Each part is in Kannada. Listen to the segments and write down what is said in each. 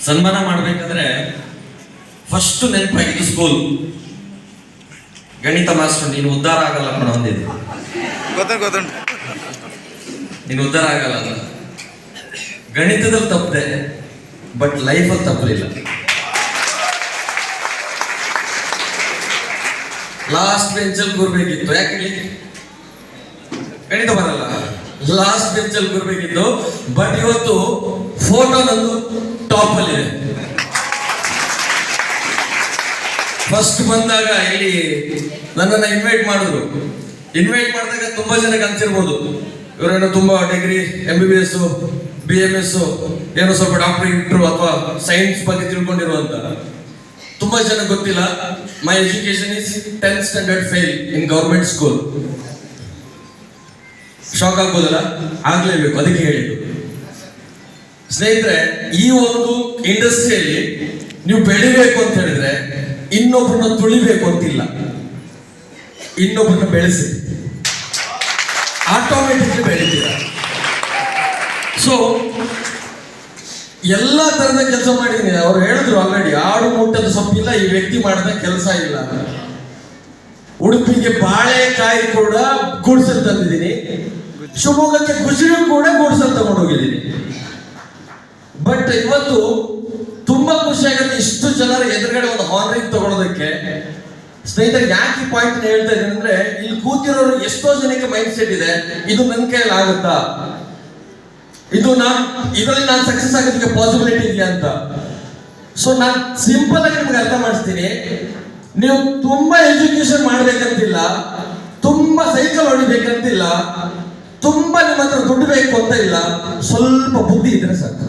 ಸನ್ಮಾನ ಮಾಡ್ಬೇಕಾದ್ರೆ ಫಸ್ಟ್ ನೆನಪಾಗಿದ್ದು ಸ್ಕೂಲ್. ಗಣಿತ ಮಾಸ್ಟರ್, ನೀನು ಉದ್ಧಾರ ಆಗಲ್ಲ ಕಣ ಅಂದಿದ್ದು. ಗೊತ್ತುಂಟು. ನೀನು ಉದ್ಧಾರ ಆಗಲ್ಲ ಅಂತ. ಗಣಿತದಲ್ಲಿ ತಪ್ಪದೆ, ಬಟ್ ಲೈಫಲ್ಲಿ ತಪ್ಪಲಿಲ್ಲ. ಲಾಸ್ಟ್ ಬೆಂಚಲ್ಲಿ ಕೂರ್ಬೇಕಿತ್ತು. ಯಾಕೆ ಹೇಳಿ? ಗಣಿತ ಬರಲ್ಲ. ಲಾಸ್ಟ್ ಬೆಂಚಲ್ಲಿ ಕೂರ್ಬೇಕಿತ್ತು. ಬಟ್ ಇವತ್ತು ಫೋಟೋ ನಂದು ಟಾಪ್ ಅಲ್ಲಿ ಇದೆ. ಫಸ್ಟ್ ಬಂದಾಗ ಇಲ್ಲಿ ನನ್ನನ್ನು ಇನ್ವೈಟ್ ಮಾಡಿದ್ರು. ಇನ್ವೈಟ್ ಮಾಡಿದಾಗ ತುಂಬಾ ಜನಕ್ಕೆ ಅನ್ಸಿರ್ಬೋದು, ಇವರೇನೋ ತುಂಬಾ ಡಿಗ್ರಿ MBBS BMS ಏನೋ ಸ್ವಲ್ಪ ಡಾಕ್ಟರೇಟ್ ಅಥವಾ ಸೈನ್ಸ್ ಬಗ್ಗೆ ತಿಳ್ಕೊಂಡಿರುವಂತ. ತುಂಬಾ ಜನ ಗೊತ್ತಿಲ್ಲ. My education is 10th standard fail in government school. Shock ಆಗ್ಬೋದಲ್ಲ? ಆಗ್ಲೇಬೇಕು, ಅದಕ್ಕೆ ಹೇಳಿದ್ದು. ಸ್ನೇಹಿತರೆ, ಈ ಒಂದು ಇಂಡಸ್ಟ್ರಿಯಲ್ಲಿ ನೀವು ಬೆಳಿಬೇಕು ಅಂತ ಹೇಳಿದ್ರೆ ಇನ್ನೊಬ್ಬರನ್ನ ತುಳಿಬೇಕು ಅಂತಿಲ್ಲ, ಇನ್ನೊಬ್ಬರನ್ನ ಬೆಳೆಸಿ ಆಟೋಮೆಟಿಕ್ಲಿ ಬೆಳಿತೀರ. ಸೊ ಎಲ್ಲ ತರದ ಕೆಲಸ ಮಾಡಿದ್ದೀನಿ. ಅವ್ರು ಹೇಳಿದ್ರು ಆಲ್ರೆಡಿ, ಆಡು ಮುಟ್ಟದ ಸೊಪ್ಪಿಲ್ಲ, ಈ ವ್ಯಕ್ತಿ ಮಾಡಿದ ಕೆಲಸ ಇಲ್ಲ. ಉಡುಪಿಗೆ ಬಾಳೆಕಾಯಿ ಕೂಡ ಗೂಡ್ಸಲ್ ತಂದಿದ್ದೀನಿ, ಶಿವಮೊಗ್ಗಕ್ಕೆ ಕುಸಿರು ಕೂಡ ಗೂಡ್ಸಲ್ ತಗೊಂಡೋಗಿದ್ದೀನಿ. ಬಟ್ ಇವತ್ತು ತುಂಬಾ ಖುಷಿ ಆಗುತ್ತೆ ಇಷ್ಟು ಜನರ ಎದುರುಗಡೆ ಒಂದು ಹಾನರಿಂಗ್ ತಗೊಳ್ಳೋದಕ್ಕೆ. ಸ್ನೇಹಿತರೆ, ಯಾಕೆ ಈ ಪಾಯಿಂಟ್ ಹೇಳ್ತಾ ಇದ್ದೀನಿ ಅಂದ್ರೆ, ಇಲ್ಲಿ ಕೂತಿರೋರು ಎಷ್ಟೋ ಜನಕ್ಕೆ ಮೈಂಡ್ ಸೆಟ್ ಇದೆ, ಇದು ನನ್ನ ಕೈಯಲ್ಲಿ ಆಗುತ್ತಾ, ಇದರಲ್ಲಿ ನಾನು ಸಕ್ಸಸ್ ಆಗೋದಕ್ಕೆ ಪಾಸಿಬಿಲಿಟಿ ಇದೆಯಾ ಅಂತ. ಸೊ ನಾನು ಸಿಂಪಲ್ ಆಗಿ ನಿಮ್ಗೆ ಅರ್ಥ ಮಾಡಿಸ್ತೀನಿ. ನೀವು ತುಂಬಾ ಎಜುಕೇಶನ್ ಮಾಡ್ಬೇಕಂತಿಲ್ಲ, ತುಂಬಾ ಸೈಕಲ್ ಹೊಡಿಬೇಕಂತಿಲ್ಲ, ತುಂಬಾ ನಿಮ್ಮ ಹತ್ರ ದುಡ್ಡು ಬೇಕು ಅಂತ ಇಲ್ಲ. ಸ್ವಲ್ಪ ಬುದ್ಧಿ ಇದ್ರೆ ಸಾಕು.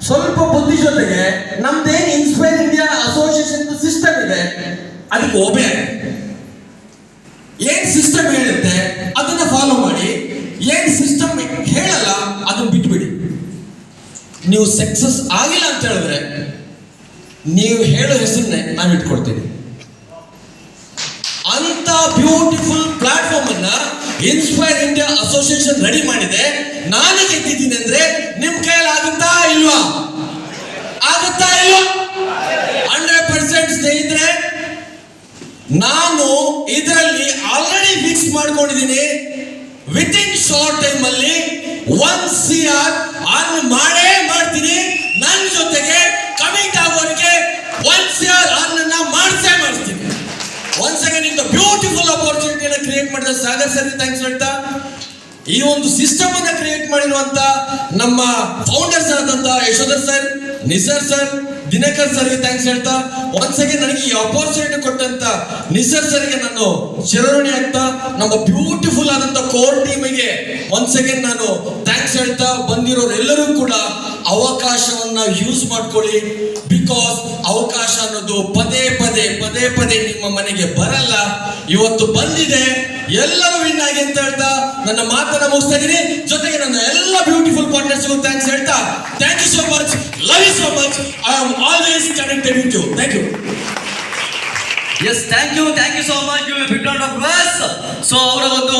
ಸ್ವಲ್ಪ ಬುದ್ಧಿ ಜೊತೆಗೆ ನಮ್ದೇನು ಇನ್ಸ್ಪೈರ್ ಇಂಡಿಯಾ ಅಸೋಸಿಯೇಷನ್ ಸಿಸ್ಟಮ್ ಇದೆ, ಅದಕ್ಕೆ ಒಬೆ ಆಗುತ್ತೆ. ಏನ್ ಸಿಸ್ಟಮ್ ಹೇಳುತ್ತೆ ಅದನ್ನ ಫಾಲೋ ಮಾಡಿ, ಏನ್ ಸಿಸ್ಟಮ್ ಹೇಳಲ್ಲ ಅದನ್ನ ಬಿಟ್ಬಿಡಿ. ನೀವು ಸಕ್ಸಸ್ ಆಗಿಲ್ಲ ಅಂತ ಹೇಳಿದ್ರೆ ನೀವು ಹೇಳೋ ಹೆಸರನ್ನೇ ನಾವು ಇಟ್ಕೊಳ್ತೀವಿ. ಅಂತ ಬ್ಯೂಟಿಫುಲ್ ಪ್ಲಾಟ್ಫಾರ್ಮ್ ಅನ್ನ ಇನ್ಸ್ಪೈರ್ ಇಂಡಿಯಾ ಅಸೋಸಿಯೇಷನ್ ರೆಡಿ ಮಾಡಿದೆ. ನಾನು ಗೆದ್ದಿದ್ದೀನಿ ಅಂದ್ರೆ ನಿಮ್ ಕೈಯಲ್ಲಿ ಆಗುತ್ತಾ ಇಲ್ವಾ? ಆಗುತ್ತಾ ಇಲ್ವಾ? 100% ಸ್ನೇಹಿತರೆ, ನಾನು ಇದರಲ್ಲಿ ಆಲ್ರೆಡಿ ಫಿಕ್ಸ್ ಮಾಡ್ಕೊಂಡಿದ್ದೀನಿ. ವಿತಿನ್ ಶಾರ್ಟ್ ಟೈಮ್ ಅಲ್ಲಿ 1 CR ಅರ್ನ್ ಮಾಡೇ ಮಾಡ್ತೀನಿ. ನನ್ನ ಜೊತೆಗೆ ಕಮಿಟ್ ಆಗೋರಿಗೆ 1 CR ಅರ್ನ್ ಅನ್ನ ಮಾಡಿಸ್ತೀನಿ. ಒನ್ಸ್ ಅಗೇನ್ ಇಂದ ಬ್ಯೂಟಿಫುಲ್ ಅಪರ್ಚುನಿಟಿಯನ್ನು ಕ್ರಿಯೇಟ್ ಮಾಡಿದ ಸಾಗರ್ ಸರ್ ಥ್ಯಾಂಕ್ಸ್ ಹೇಳ್ತಾ, ಈ ಒಂದು ಸಿಸ್ಟಮ್ ಅನ್ನ ಕ್ರಿಯೇಟ್ ಮಾಡಿರುವಂತ ನಮ್ಮ ಫೌಂಡರ್ಸ್ ಆದಂತ ಯಶೋಧರ್ ಸರ್, ನಿಸರ್ ಸರ್, ದಿನಕರ್ ಸರ್ಗೆ ಥ್ಯಾಂಕ್ಸ್ ಹೇಳ್ತಾ, ಒನ್ಸ್ ಅಗೇನ್ ನನಗೆ ಈ ಅಪರ್ಚುನಿಟಿ ಕೊಟ್ಟಂತ ನಿಸರ್ ಸರ್ಗೆ ನಾನು ಚಿರಋಣಿ ಆಗ್ತಾ, ನಮ್ಮ ಬ್ಯೂಟಿಫುಲ್ ಆದಂತ ಕೋರ್ ಟೀಮಿಗೆ ಒನ್ಸ್ ಅಗೇನ್ ನಾನು ಥ್ಯಾಂಕ್ಸ್ ಹೇಳ್ತಾ, ಬಂದಿರೋರೆಲ್ಲರೂ ಕೂಡ ಅವಕಾಶವನ್ನ ಯೂಸ್ ಮಾಡ್ಕೊಳ್ಳಿ. ಬಿಕಾಸ್ ಅವಕಾಶ ಅನ್ನೋದು ಪದೇ ಪದೇ ನಿಮ್ಮ ಮನೆಗೆ ಬರಲ್ಲ. ಇವತ್ತು ಬಂದಿದೆ, ಎಲ್ಲರೂ ವಿನ್ ಆಗಿ ಅಂತ ಹೇಳ್ತಾ ನನ್ನ ಮಾತನ್ನ ಮುಗಿಸ್ತಾ ಇದ್ದೀನಿ. ಜೊತೆಗೆ ನನ್ನ ಎಲ್ಲ ಬ್ಯೂಟಿಫುಲ್ ಪಾರ್ಟ್ನರ್ಸ್ಗೂ ಥ್ಯಾಂಕ್ಸ್ ಹೇಳ್ತಾ, thank you so much, love you so much, I am always connected with you. Thank you. Yes, thank you so much. You big round of applause. So ಅವರ ಒಂದು